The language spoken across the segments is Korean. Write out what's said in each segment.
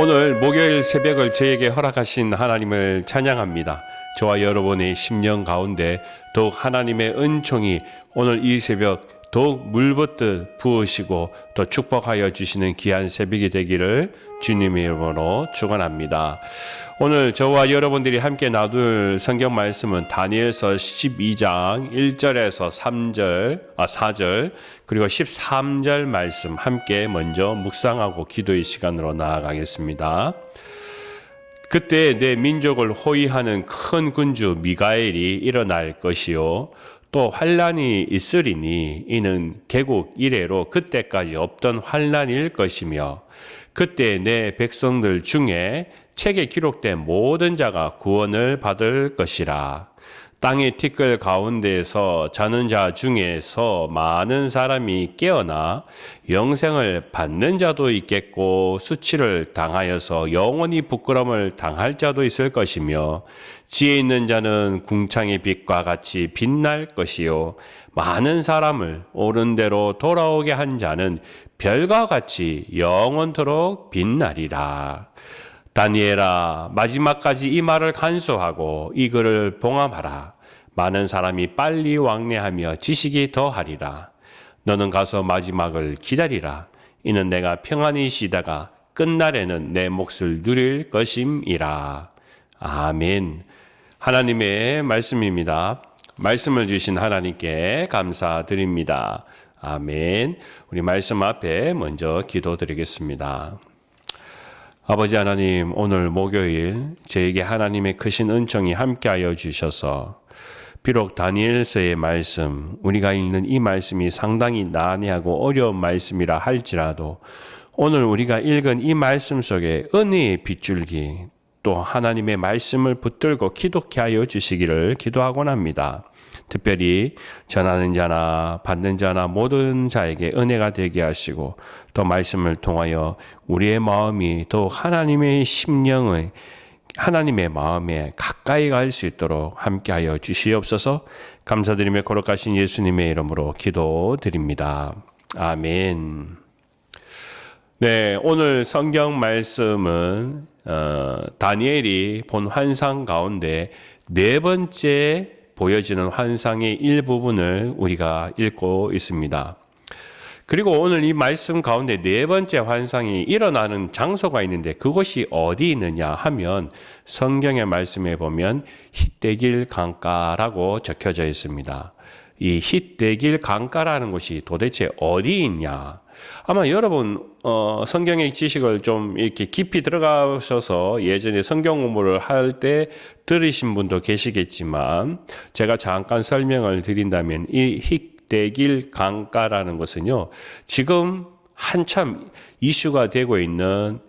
오늘 목요일 새벽을 저에게 허락하신 하나님을 찬양합니다. 저와 여러분의 심령 가운데 더욱 하나님의 은총이 오늘 이 새벽 더욱 물붓듯 부으시고 또 축복하여 주시는 귀한 새벽이 되기를 주님의 이름으로 축원합니다. 오늘 저와 여러분들이 함께 나눌 성경 말씀은 다니엘서 12장 1절에서 4절 그리고 13절 말씀 함께 먼저 묵상하고 기도의 시간으로 나아가겠습니다. 그때 내 민족을 호위하는 큰 군주 미가엘이 일어날 것이요 또 환난이 있으리니 이는 개국 이래로 그때까지 없던 환난일 것이며 그때 내 백성들 중에 책에 기록된 모든 자가 구원을 받을 것이라. 땅의 티끌 가운데에서 자는 자 중에서 많은 사람이 깨어나 영생을 받는 자도 있겠고 수치를 당하여서 영원히 부끄러움을 당할 자도 있을 것이며 지혜 있는 자는 궁창의 빛과 같이 빛날 것이요 많은 사람을 옳은 대로 돌아오게 한 자는 별과 같이 영원토록 빛나리라. 다니엘아, 마지막까지 이 말을 간수하고 이 글을 봉함하라. 많은 사람이 빨리 왕래하며 지식이 더하리라. 너는 가서 마지막을 기다리라. 이는 내가 평안히 쉬다가 끝날에는 내 몫을 누릴 것임이라. 아멘. 하나님의 말씀입니다. 말씀을 주신 하나님께 감사드립니다. 아멘. 우리 말씀 앞에 먼저 기도드리겠습니다. 아버지 하나님, 오늘 목요일 저에게 하나님의 크신 은총이 함께하여 주셔서 비록 다니엘서의 말씀, 우리가 읽는 이 말씀이 상당히 난해하고 어려운 말씀이라 할지라도 오늘 우리가 읽은 이 말씀 속에 은혜의 빗줄기 또 하나님의 말씀을 붙들고 기독케 하여 주시기를 기도하곤 합니다. 특별히 전하는 자나 받는 자나 모든 자에게 은혜가 되게 하시고 또 말씀을 통하여 우리의 마음이 더욱 하나님의 심령의 하나님의 마음에 가까이 갈 수 있도록 함께하여 주시옵소서. 감사드리며 거룩하신 예수님의 이름으로 기도드립니다. 아멘. 네, 오늘 성경 말씀은 다니엘이 본 환상 가운데 네 번째 보여지는 환상의 일부분을 우리가 읽고 있습니다. 그리고 오늘 이 말씀 가운데 네 번째 환상이 일어나는 장소가 있는데 그곳이 어디 있느냐 하면 성경의 말씀에 보면 힛대길 강가라고 적혀져 있습니다. 이 힛대길 강가라는 곳이 도대체 어디 있냐? 아마 여러분 성경의 지식을 좀 이렇게 깊이 들어가셔서 예전에 성경 공부를 할 때 들으신 분도 계시겠지만 제가 잠깐 설명을 드린다면 이 힛대길 강가라는 것은요 지금 한참 이슈가 되고 있는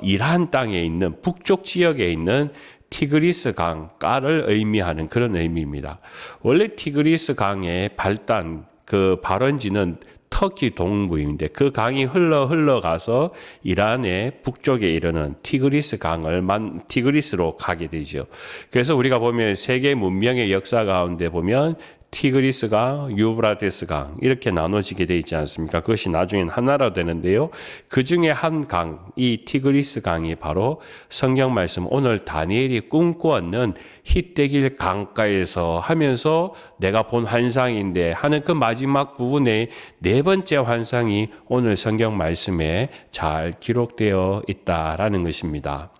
이란 땅에 있는 북쪽 지역에 있는 티그리스 강가를 의미하는 그런 의미입니다. 원래 티그리스 강의 발단 그 발원지는 터키 동부인데 그 강이 흘러가서 이란의 북쪽에 이르는 티그리스로 가게 되죠. 그래서 우리가 보면 세계 문명의 역사 가운데 보면 티그리스 강, 유브라데스 강 이렇게 나눠지게 되어 있지 않습니까? 그것이 나중엔 하나로 되는데요. 그 중에 한 강, 이 티그리스 강이 바로 성경 말씀 오늘 다니엘이 꿈꾸었는 힛대길 강가에서 하면서 내가 본 환상인데 하는 그 마지막 부분의 네 번째 환상이 오늘 성경 말씀에 잘 기록되어 있다라는 것입니다.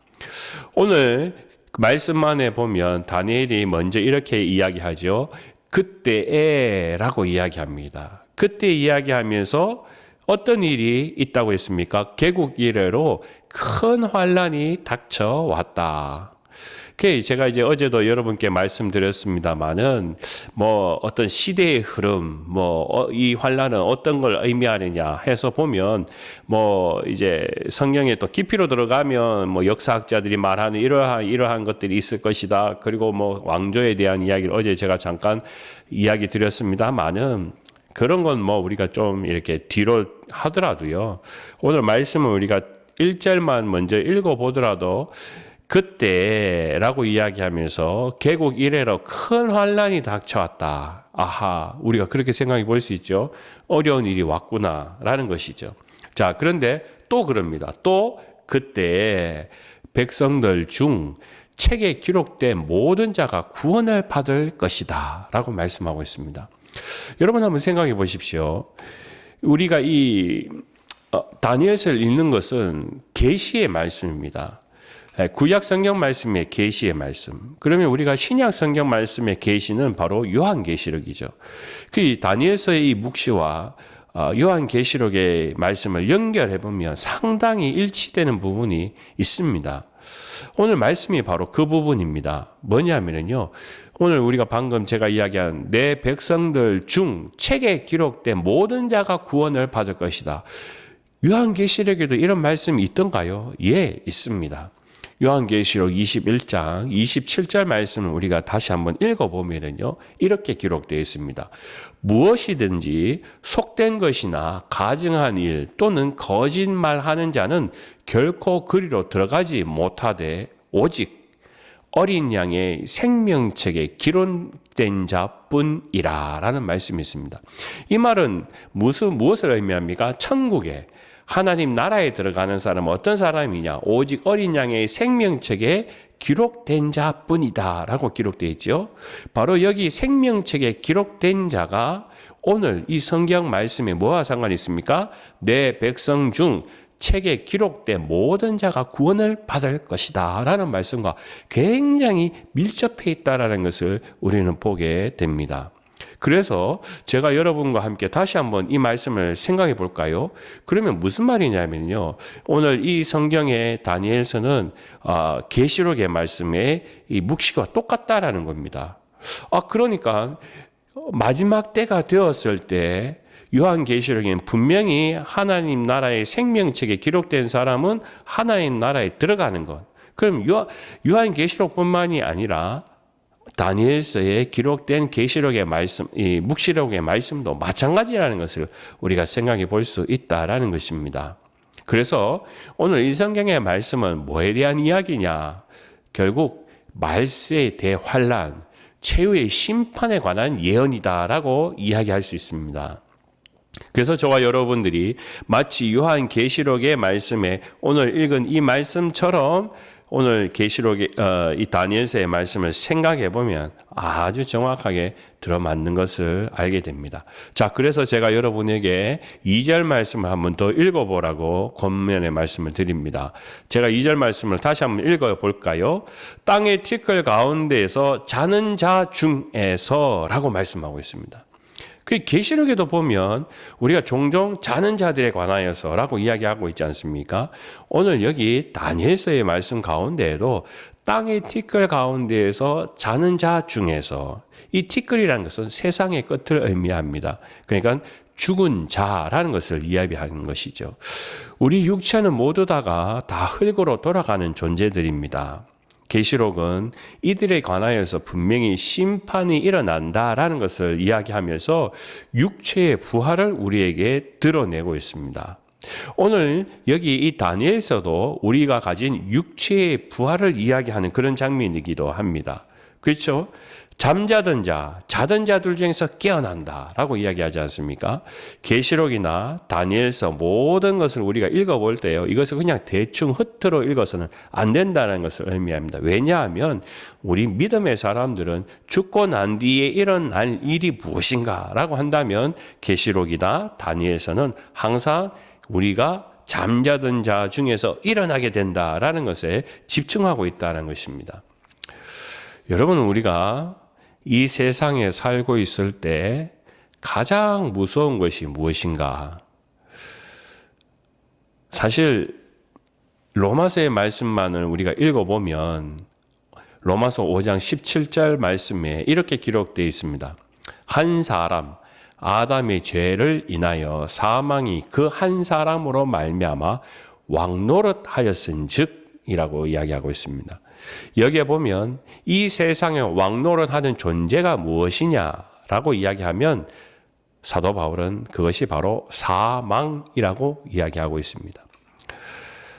오늘 말씀만에 보면 다니엘이 먼저 이렇게 이야기하죠. 그때에라고 이야기합니다. 그때 이야기하면서 어떤 일이 있다고 했습니까? 개국 이래로 큰 환난이 닥쳐왔다. 제가 이제 어제도 여러분께 말씀드렸습니다만은 어떤 시대의 흐름, 이 환난은 어떤 걸 의미하느냐 해서 보면 이제 성경에 또 깊이로 들어가면 역사학자들이 말하는 이러한 것들이 있을 것이다. 그리고 왕조에 대한 이야기를 어제 제가 잠깐 이야기 드렸습니다만은 그런 건 우리가 좀 이렇게 뒤로 하더라도요. 오늘 말씀을 우리가 1절만 먼저 읽어보더라도 그때라고 이야기하면서 개국 이래로 큰 환난이 닥쳐왔다. 아하, 우리가 그렇게 생각해 볼 수 있죠. 어려운 일이 왔구나라는 것이죠. 자, 그런데 또 그럽니다. 또 그때 백성들 중 책에 기록된 모든 자가 구원을 받을 것이다 라고 말씀하고 있습니다. 여러분 한번 생각해 보십시오. 우리가 이 다니엘서를 읽는 것은 계시의 말씀입니다. 구약 성경 말씀의 계시의 말씀. 그러면 우리가 신약 성경 말씀의 계시는 바로 요한계시록이죠. 그 다니엘서의 이 묵시와 요한계시록의 말씀을 연결해 보면 상당히 일치되는 부분이 있습니다. 오늘 말씀이 바로 그 부분입니다. 뭐냐면요. 오늘 우리가 방금 제가 이야기한 내 백성들 중 책에 기록된 모든 자가 구원을 받을 것이다. 요한계시록에도 이런 말씀이 있던가요? 예, 있습니다. 요한계시록 21장 27절 말씀을 우리가 다시 한번 읽어보면요. 이렇게 기록되어 있습니다. 무엇이든지 속된 것이나 가증한 일 또는 거짓말하는 자는 결코 그리로 들어가지 못하되 오직 어린 양의 생명책에 기록된 자뿐이라 라는 말씀이 있습니다. 이 말은 무엇을 의미합니까? 천국에 하나님 나라에 들어가는 사람은 어떤 사람이냐? 오직 어린 양의 생명책에 기록된 자뿐이다 라고 기록되어 있죠. 바로 여기 생명책에 기록된 자가 오늘 이 성경 말씀에 뭐와 상관이 있습니까? 내 백성 중 책에 기록된 모든 자가 구원을 받을 것이다 라는 말씀과 굉장히 밀접해 있다라는 것을 우리는 보게 됩니다. 그래서 제가 여러분과 함께 다시 한번 이 말씀을 생각해 볼까요? 그러면 무슨 말이냐면요. 오늘 이 성경의 다니엘서는 계시록의 말씀에 이 묵시가 똑같다라는 겁니다. 그러니까 마지막 때가 되었을 때 요한계시록에는 분명히 하나님 나라의 생명책에 기록된 사람은 하나님 나라에 들어가는 것. 그럼 요한계시록뿐만이 아니라 다니엘서에 기록된 계시록의 말씀, 이 묵시록의 말씀도 마찬가지라는 것을 우리가 생각해 볼 수 있다라는 것입니다. 그래서 오늘 이 성경의 말씀은 뭐에 대한 이야기냐? 결국 말세의 대환란, 최후의 심판에 관한 예언이다라고 이야기할 수 있습니다. 그래서 저와 여러분들이 마치 요한계시록의 말씀에 오늘 읽은 이 말씀처럼 오늘 계시록의 이 다니엘서의 말씀을 생각해 보면 아주 정확하게 들어맞는 것을 알게 됩니다. 자, 그래서 제가 여러분에게 2절 말씀을 한번 더 읽어보라고 권면의 말씀을 드립니다. 제가 2절 말씀을 다시 한번 읽어볼까요? 땅의 티끌 가운데에서 자는 자 중에서라고 말씀하고 있습니다. 그 계시록에도 보면 우리가 종종 자는 자들에 관하여서라고 이야기하고 있지 않습니까? 오늘 여기 다니엘서의 말씀 가운데에도 땅의 티끌 가운데에서 자는 자 중에서 이 티끌이라는 것은 세상의 끝을 의미합니다. 그러니까 죽은 자라는 것을 이야기하는 것이죠. 우리 육체는 모두 다가 다 흙으로 돌아가는 존재들입니다. 계시록은 이들에 관하여서 분명히 심판이 일어난다라는 것을 이야기하면서 육체의 부활을 우리에게 드러내고 있습니다. 오늘 여기 이 다니엘서도 우리가 가진 육체의 부활을 이야기하는 그런 장면이기도 합니다. 그렇죠? 잠자던 자, 자던 자들 중에서 깨어난다라고 이야기하지 않습니까? 계시록이나 다니엘서 모든 것을 우리가 읽어볼 때요. 이것을 그냥 대충 흐트러 읽어서는 안 된다는 것을 의미합니다. 왜냐하면 우리 믿음의 사람들은 죽고 난 뒤에 일어날 일이 무엇인가라고 한다면 계시록이나 다니엘서는 항상 우리가 잠자던 자 중에서 일어나게 된다라는 것에 집중하고 있다는 것입니다. 여러분, 우리가 이 세상에 살고 있을 때 가장 무서운 것이 무엇인가? 사실 로마서의 말씀만을 우리가 읽어보면 로마서 5장 17절 말씀에 이렇게 기록되어 있습니다. 한 사람 아담의 죄를 인하여 사망이 그 한 사람으로 말미암아 왕노릇하였은즉이라고 이야기하고 있습니다. 여기에 보면 이 세상에 왕노릇하는 존재가 무엇이냐라고 이야기하면 사도 바울은 그것이 바로 사망이라고 이야기하고 있습니다.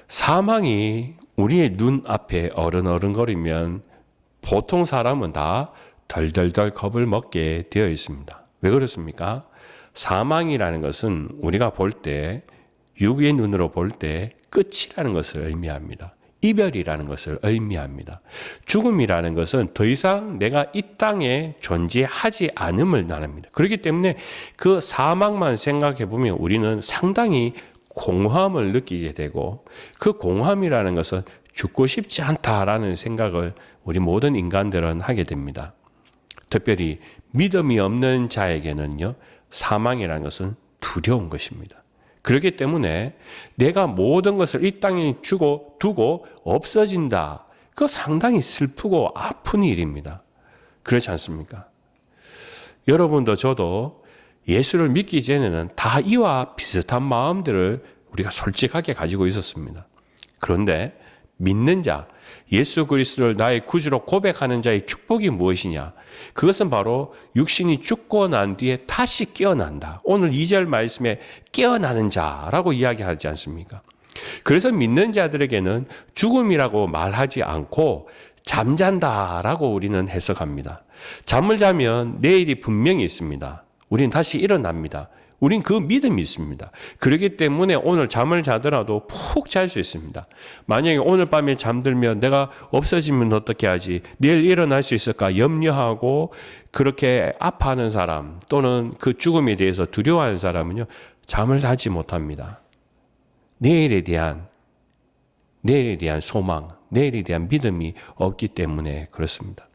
사망이 우리의 눈앞에 어른어른거리면 보통 사람은 다 덜덜덜 겁을 먹게 되어 있습니다. 왜 그렇습니까? 사망이라는 것은 우리가 볼 때, 육의 눈으로 볼 때 끝이라는 것을 의미합니다. 이별이라는 것을 의미합니다. 죽음이라는 것은 더 이상 내가 이 땅에 존재하지 않음을 나눕니다. 그렇기 때문에 그 사망만 생각해 보면 우리는 상당히 공허함을 느끼게 되고, 그 공허함이라는 것은 죽고 싶지 않다라는 생각을 우리 모든 인간들은 하게 됩니다. 특별히 믿음이 없는 자에게는요, 사망이라는 것은 두려운 것입니다. 그렇기 때문에 내가 모든 것을 이 땅에 두고 없어진다. 그거 상당히 슬프고 아픈 일입니다. 그렇지 않습니까? 여러분도 저도 예수를 믿기 전에는 다 이와 비슷한 마음들을 우리가 솔직하게 가지고 있었습니다. 그런데 믿는 자, 예수 그리스도를 나의 구주로 고백하는 자의 축복이 무엇이냐? 그것은 바로 육신이 죽고 난 뒤에 다시 깨어난다. 오늘 2절 말씀에 깨어나는 자라고 이야기하지 않습니까? 그래서 믿는 자들에게는 죽음이라고 말하지 않고 잠잔다라고 우리는 해석합니다. 잠을 자면 내일이 분명히 있습니다. 우리는 다시 일어납니다. 우린 그 믿음이 있습니다. 그렇기 때문에 오늘 잠을 자더라도 푹 잘 수 있습니다. 만약에 오늘 밤에 잠들면 내가 없어지면 어떻게 하지? 내일 일어날 수 있을까? 염려하고 그렇게 아파하는 사람 또는 그 죽음에 대해서 두려워하는 사람은요, 잠을 자지 못합니다. 내일에 대한 소망, 내일에 대한 믿음이 없기 때문에 그렇습니다.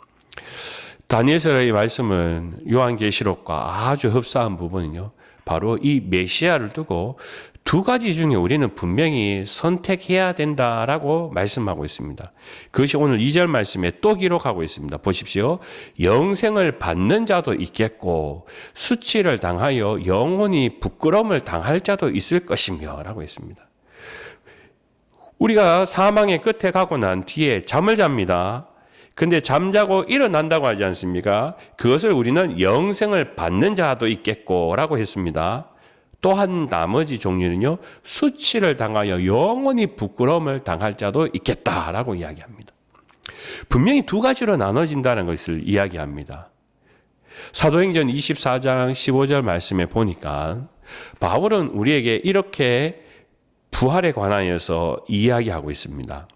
다니엘서의 말씀은 요한계시록과 아주 흡사한 부분은요, 바로 이 메시아를 두고 두 가지 중에 우리는 분명히 선택해야 된다라고 말씀하고 있습니다. 그것이 오늘 2절 말씀에 또 기록하고 있습니다. 보십시오. 영생을 받는 자도 있겠고 수치를 당하여 영원히 부끄러움을 당할 자도 있을 것이며 라고 했습니다. 우리가 사망의 끝에 가고 난 뒤에 잠을 잡니다. 근데 잠자고 일어난다고 하지 않습니까? 그것을 우리는 영생을 받는 자도 있겠고 라고 했습니다. 또한 나머지 종류는요, 수치를 당하여 영원히 부끄러움을 당할 자도 있겠다라고 이야기합니다. 분명히 두 가지로 나눠진다는 것을 이야기합니다. 사도행전 24장 15절 말씀에 보니까 바울은 우리에게 이렇게 부활에 관하여서 이야기하고 있습니다.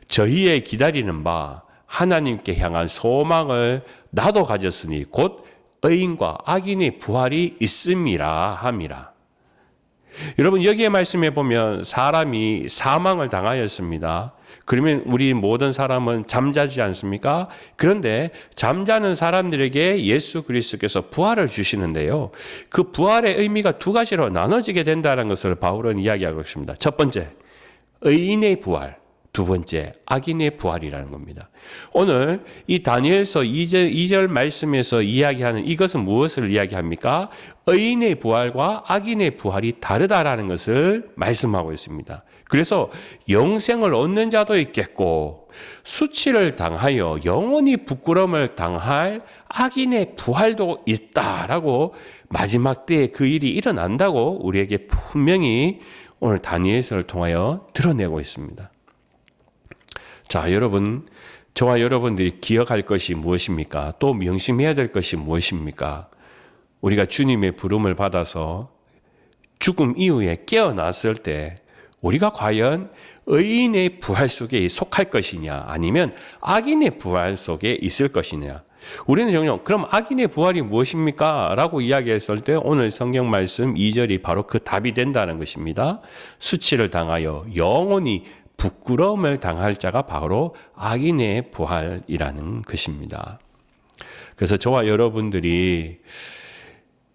저희의 기다리는 바 하나님께 향한 소망을 나도 가졌으니 곧 의인과 악인의 부활이 있음이라 함이라. 여러분, 여기에 말씀해 보면 사람이 사망을 당하였습니다. 그러면 우리 모든 사람은 잠자지 않습니까? 그런데 잠자는 사람들에게 예수 그리스도께서 부활을 주시는데요, 그 부활의 의미가 두 가지로 나눠지게 된다는 것을 바울은 이야기하고 있습니다. 첫 번째, 의인의 부활. 두 번째, 악인의 부활이라는 겁니다. 오늘 이 다니엘서 2절 말씀에서 이야기하는 이것은 무엇을 이야기합니까? 의인의 부활과 악인의 부활이 다르다라는 것을 말씀하고 있습니다. 그래서 영생을 얻는 자도 있겠고 수치를 당하여 영원히 부끄러움을 당할 악인의 부활도 있다라고, 마지막 때에 그 일이 일어난다고 우리에게 분명히 오늘 다니엘서를 통하여 드러내고 있습니다. 자, 여러분, 저와 여러분들이 기억할 것이 무엇입니까? 또 명심해야 될 것이 무엇입니까? 우리가 주님의 부름을 받아서 죽음 이후에 깨어났을 때 우리가 과연 의인의 부활 속에 속할 것이냐, 아니면 악인의 부활 속에 있을 것이냐. 우리는 정녕 그럼 악인의 부활이 무엇입니까? 라고 이야기했을 때 오늘 성경 말씀 2절이 바로 그 답이 된다는 것입니다. 수치를 당하여 영원히 부끄러움을 당할 자가 바로 악인의 부활이라는 것입니다. 그래서 저와 여러분들이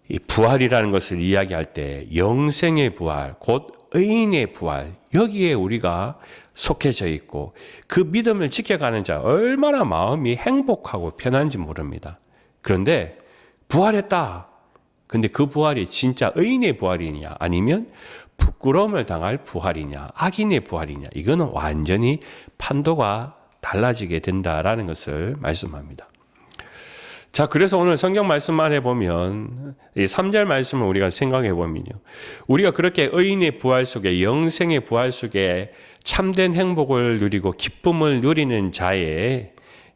이 부활이라는 것을 이야기할 때 영생의 부활, 곧 의인의 부활, 여기에 우리가 속해져 있고 그 믿음을 지켜가는 자 얼마나 마음이 행복하고 편한지 모릅니다. 그런데 부활했다. 근데 그 부활이 진짜 의인의 부활이냐, 아니면 부끄러움을 당할 부활이냐, 악인의 부활이냐, 이거는 완전히 판도가 달라지게 된다라는 것을 말씀합니다. 자, 그래서 오늘 성경 말씀만 해보면 이 3절 말씀을 우리가 생각해 보면요, 우리가 그렇게 의인의 부활 속에, 영생의 부활 속에 참된 행복을 누리고 기쁨을 누리는 자에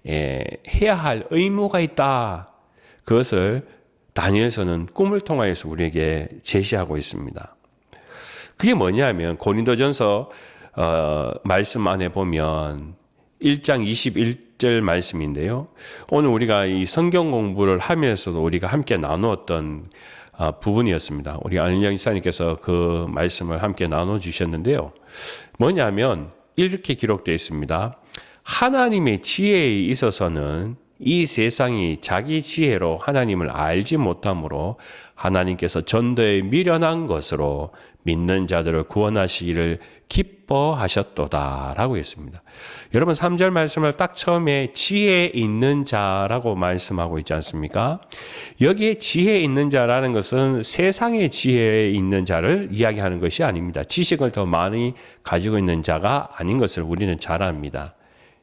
해야 할 의무가 있다. 그것을 다니엘서는 꿈을 통하여서 우리에게 제시하고 있습니다. 그게 뭐냐면 고린도전서 말씀 안에 보면 1장 21절 말씀인데요. 오늘 우리가 이 성경 공부를 하면서도 우리가 함께 나누었던 부분이었습니다. 우리 안일영 이사님께서 그 말씀을 함께 나눠주셨는데요. 뭐냐면 이렇게 기록되어 있습니다. 하나님의 지혜에 있어서는 이 세상이 자기 지혜로 하나님을 알지 못하므로 하나님께서 전도에 미련한 것으로 믿는 자들을 구원하시기를 기뻐하셨도다 라고 했습니다. 여러분 3절 말씀을 딱 처음에 지혜 있는 자라고 말씀하고 있지 않습니까? 여기에 지혜 있는 자라는 것은 세상의 지혜에 있는 자를 이야기하는 것이 아닙니다. 지식을 더 많이 가지고 있는 자가 아닌 것을 우리는 잘 압니다.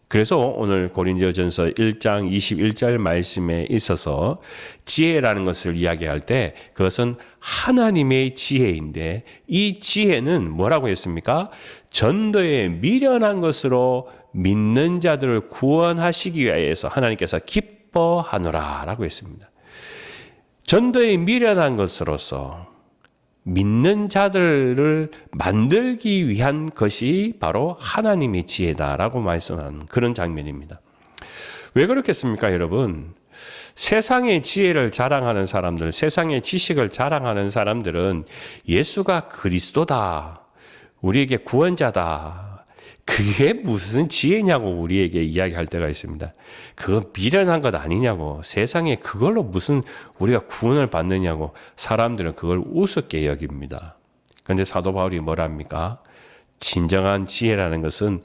그래서 오늘 고린도전서 1장 21절 말씀에 있어서 지혜라는 것을 이야기할 때 그것은 하나님의 지혜인데 이 지혜는 뭐라고 했습니까? 전도에 미련한 것으로 믿는 자들을 구원하시기 위해서 하나님께서 기뻐하노라 라고 했습니다. 전도에 미련한 것으로서 믿는 자들을 만들기 위한 것이 바로 하나님의 지혜다라고 말씀하는 그런 장면입니다. 왜 그렇겠습니까, 여러분? 세상의 지혜를 자랑하는 사람들, 세상의 지식을 자랑하는 사람들은 예수가 그리스도다, 우리에게 구원자다, 그게 무슨 지혜냐고 우리에게 이야기할 때가 있습니다. 그거 미련한 것 아니냐고, 세상에 그걸로 무슨 우리가 구원을 받느냐고 사람들은 그걸 우습게 여깁니다. 그런데 사도 바울이 뭐랍니까? 진정한 지혜라는 것은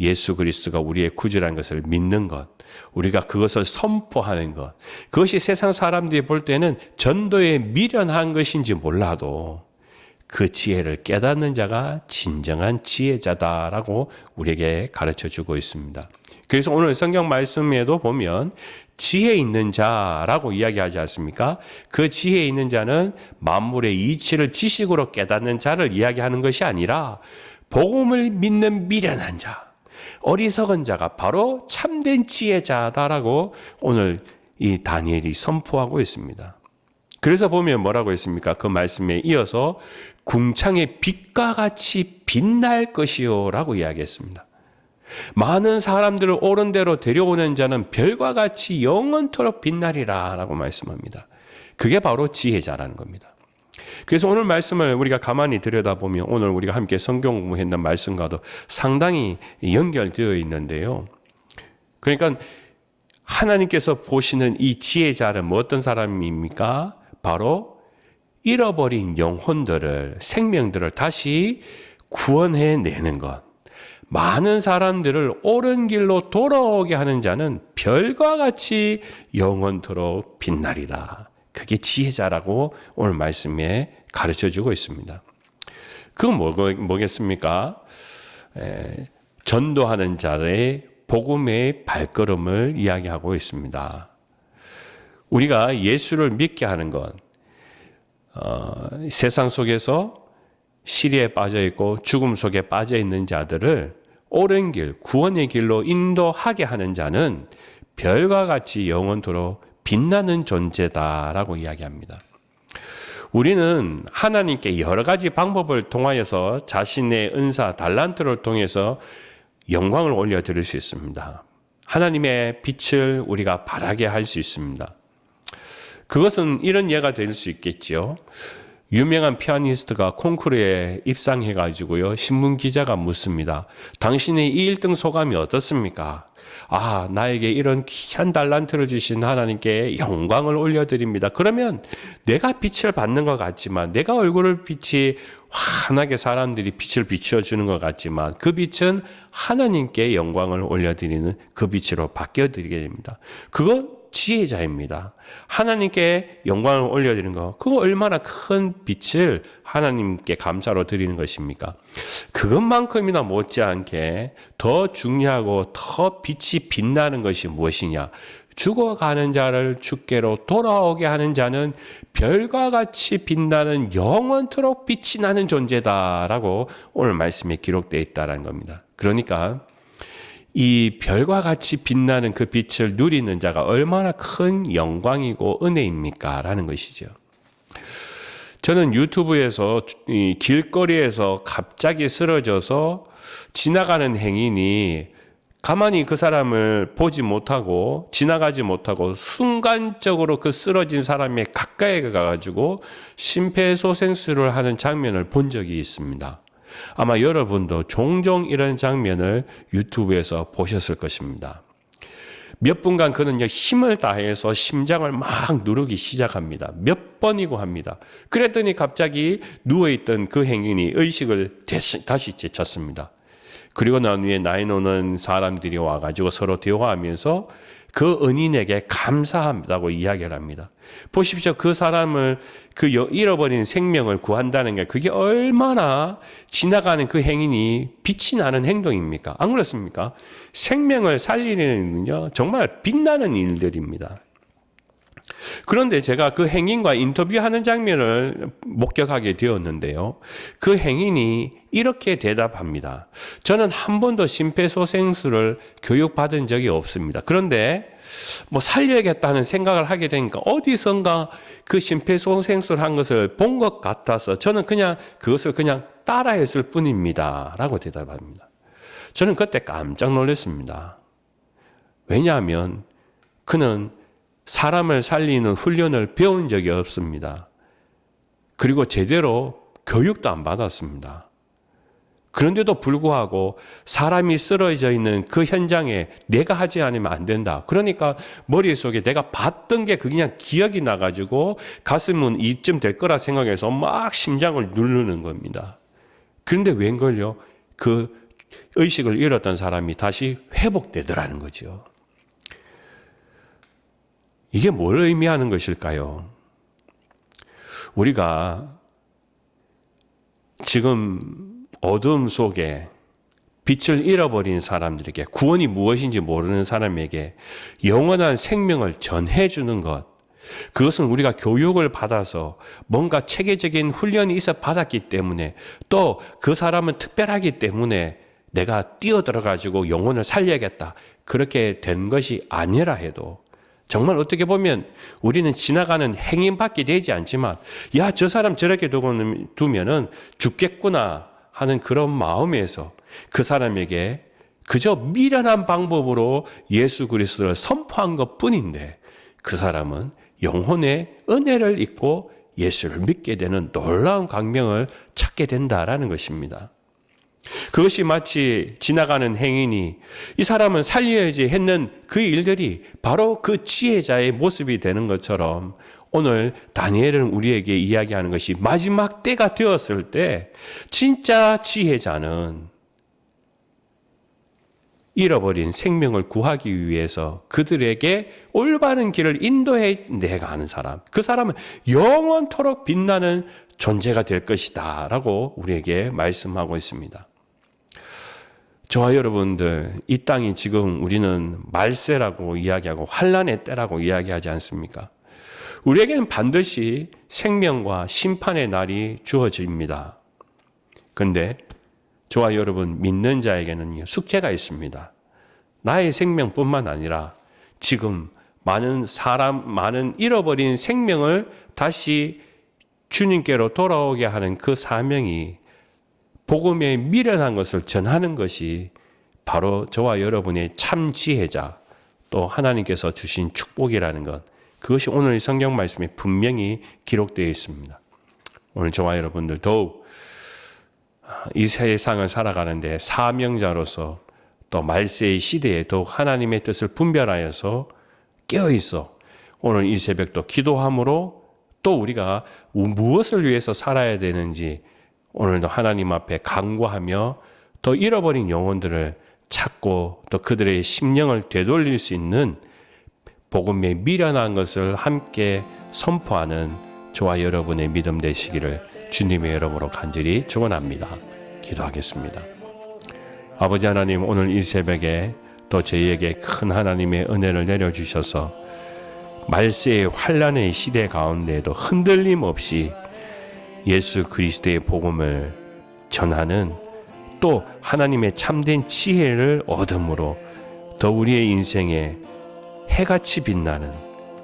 예수 그리스도가 우리의 구주라는 것을 믿는 것, 우리가 그것을 선포하는 것, 그것이 세상 사람들이 볼 때는 전도에 미련한 것인지 몰라도 그 지혜를 깨닫는 자가 진정한 지혜자다라고 우리에게 가르쳐주고 있습니다. 그래서 오늘 성경 말씀에도 보면 지혜 있는 자라고 이야기하지 않습니까? 그 지혜 있는 자는 만물의 이치를 지식으로 깨닫는 자를 이야기하는 것이 아니라 복음을 믿는 미련한 자, 어리석은 자가 바로 참된 지혜자다라고 오늘 이 다니엘이 선포하고 있습니다. 그래서 보면 뭐라고 했습니까? 그 말씀에 이어서 궁창의 빛과 같이 빛날 것이요 라고 이야기했습니다. 많은 사람들을 옳은 대로 데려오는 자는 별과 같이 영원토록 빛나리라 라고 말씀합니다. 그게 바로 지혜자라는 겁니다. 그래서 오늘 말씀을 우리가 가만히 들여다보면 오늘 우리가 함께 성경 공부했던 말씀과도 상당히 연결되어 있는데요. 그러니까 하나님께서 보시는 이 지혜자는 어떤 사람입니까? 바로 잃어버린 영혼들을, 생명들을 다시 구원해내는 것. 많은 사람들을 옳은 길로 돌아오게 하는 자는 별과 같이 영원토록 빛나리라. 그게 지혜자라고 오늘 말씀에 가르쳐주고 있습니다. 그건 뭐겠습니까? 전도하는 자의 복음의 발걸음을 이야기하고 있습니다. 우리가 예수를 믿게 하는 것, 세상 속에서 시리에 빠져 있고 죽음 속에 빠져 있는 자들을 옳은 길, 구원의 길로 인도하게 하는 자는 별과 같이 영원토록 빛나는 존재다라고 이야기합니다. 우리는 하나님께 여러 가지 방법을 통하여서 자신의 은사, 달란트를 통해서 영광을 올려드릴 수 있습니다. 하나님의 빛을 우리가 발하게 할 수 있습니다. 그것은 이런 예가 될 수 있겠죠. 유명한 피아니스트가 콩쿠르에 입상해가지고요, 신문 기자가 묻습니다. 당신의 이 1등 소감이 어떻습니까? 아, 나에게 이런 귀한 달란트를 주신 하나님께 영광을 올려드립니다. 그러면 내가 빛을 받는 것 같지만, 내가 얼굴을 빛이 환하게 사람들이 빛을 비추어주는 것 같지만 그 빛은 하나님께 영광을 올려드리는 그 빛으로 바뀌어드리게 됩니다. 그건 지혜자입니다. 하나님께 영광을 올려드리는 것, 그거 얼마나 큰 빛을 하나님께 감사로 드리는 것입니까? 그것만큼이나 못지않게 더 중요하고 더 빛이 빛나는 것이 무엇이냐? 죽어가는 자를 주께로 돌아오게 하는 자는 별과 같이 빛나는 영원토록 빛이 나는 존재다라고 오늘 말씀에 기록되어 있다는 겁니다. 그러니까 이 별과 같이 빛나는 그 빛을 누리는 자가 얼마나 큰 영광이고 은혜입니까? 라는 것이죠. 저는 유튜브에서 길거리에서 갑자기 쓰러져서 지나가는 행인이 가만히 그 사람을 보지 못하고 지나가지 못하고 순간적으로 그 쓰러진 사람의 가까이 가가지고 심폐소생술을 하는 장면을 본 적이 있습니다. 아마 여러분도 종종 이런 장면을 유튜브에서 보셨을 것입니다. 몇 분간 그는요, 힘을 다해서 심장을 막 누르기 시작합니다. 몇 번이고 합니다. 그랬더니 갑자기 누워있던 그 행인이 의식을 다시 되찾습니다. 그리고 난 후에 나이 노는 사람들이 와가지고 서로 대화하면서 그 은인에게 감사한다고 이야기를 합니다. 보십시오. 그 사람을, 그 잃어버린 생명을 구한다는 게 그게 얼마나 지나가는 그 행인이 빛이 나는 행동입니까? 안 그렇습니까? 생명을 살리는 일은요, 정말 빛나는 일들입니다. 그런데 제가 그 행인과 인터뷰하는 장면을 목격하게 되었는데요. 그 행인이 이렇게 대답합니다. 저는 한 번도 심폐소생술을 교육받은 적이 없습니다. 그런데 살려야겠다는 생각을 하게 되니까 어디선가 그 심폐소생술 한 것을 본 것 같아서 저는 그냥 그것을 그냥 따라했을 뿐입니다. 라고 대답합니다. 저는 그때 깜짝 놀랐습니다. 왜냐하면 그는 사람을 살리는 훈련을 배운 적이 없습니다. 그리고 제대로 교육도 안 받았습니다. 그런데도 불구하고 사람이 쓰러져 있는 그 현장에 내가 하지 않으면 안 된다. 그러니까 머릿속에 내가 봤던 게 그냥 기억이 나가지고 가슴은 이쯤 될 거라 생각해서 막 심장을 누르는 겁니다. 그런데 웬걸요? 그 의식을 잃었던 사람이 다시 회복되더라는 거죠. 이게 뭘 의미하는 것일까요? 우리가 지금 어둠 속에 빛을 잃어버린 사람들에게, 구원이 무엇인지 모르는 사람에게 영원한 생명을 전해주는 것, 그것은 우리가 교육을 받아서 뭔가 체계적인 훈련이 있어 받았기 때문에, 또 그 사람은 특별하기 때문에 내가 뛰어들어가지고 영혼을 살려야겠다, 그렇게 된 것이 아니라 해도 정말 어떻게 보면 우리는 지나가는 행인밖에 되지 않지만, 야, 저 사람 저렇게 두면은 죽겠구나 하는 그런 마음에서 그 사람에게 그저 미련한 방법으로 예수 그리스도를 선포한 것 뿐인데, 그 사람은 영혼의 은혜를 잊고 예수를 믿게 되는 놀라운 광명을 찾게 된다라는 것입니다. 그것이 마치 지나가는 행인이 이 사람은 살려야지 했는 그 일들이 바로 그 지혜자의 모습이 되는 것처럼, 오늘 다니엘은 우리에게 이야기하는 것이 마지막 때가 되었을 때 진짜 지혜자는 잃어버린 생명을 구하기 위해서 그들에게 올바른 길을 인도해 내가는 사람, 그 사람은 영원토록 빛나는 존재가 될 것이다 라고 우리에게 말씀하고 있습니다. 저와 여러분들, 이 땅이 지금 우리는 말세라고 이야기하고 환난의 때라고 이야기하지 않습니까? 우리에게는 반드시 생명과 심판의 날이 주어집니다. 그런데 저와 여러분 믿는 자에게는 숙제가 있습니다. 나의 생명뿐만 아니라 지금 많은 잃어버린 생명을 다시 주님께로 돌아오게 하는 그 사명이, 복음에 미련한 것을 전하는 것이 바로 저와 여러분의 참 지혜자, 또 하나님께서 주신 축복이라는 것, 그것이 오늘 성경 말씀에 분명히 기록되어 있습니다. 오늘 저와 여러분들 더욱 이 세상을 살아가는데 사명자로서, 또 말세의 시대에 더욱 하나님의 뜻을 분별하여서 깨어있어 오늘 이 새벽도 기도함으로, 또 우리가 무엇을 위해서 살아야 되는지 오늘도 하나님 앞에 간구하며 더 잃어버린 영혼들을 찾고 또 그들의 심령을 되돌릴 수 있는 복음에 미련한 것을 함께 선포하는 저와 여러분의 믿음 되시기를 주님의 이름으로 간절히 축원합니다. 기도하겠습니다. 아버지 하나님, 오늘 이 새벽에 또 저희에게 큰 하나님의 은혜를 내려주셔서 말세의 환난의 시대 가운데에도 흔들림 없이 예수 그리스도의 복음을 전하는, 또 하나님의 참된 지혜를 얻음으로 더 우리의 인생에 해같이 빛나는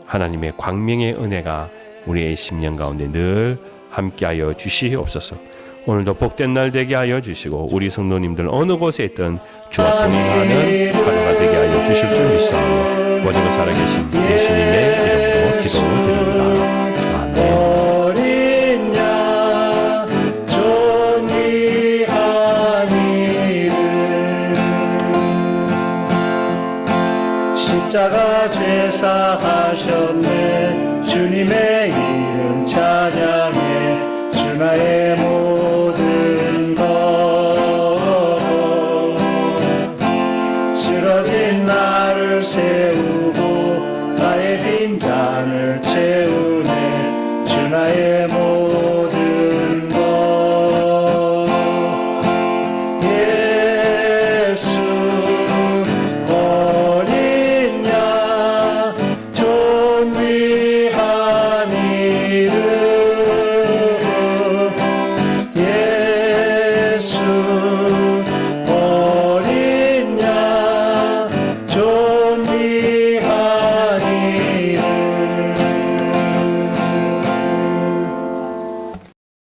하나님의 광명의 은혜가 우리의 심령 가운데 늘 함께하여 주시옵소서. 오늘도 복된 날 되게 하여 주시고 우리 성도님들 어느 곳에 있든 주와 동행하는 하루가 되게 하여 주실 줄 믿사오니 모든 것 살아계신 예수님의 이름으로 기도드립니다. 아멘. 어린 양 존귀하니를 십자가 죄사하셨네 주님의 이름 찬양해 주 나의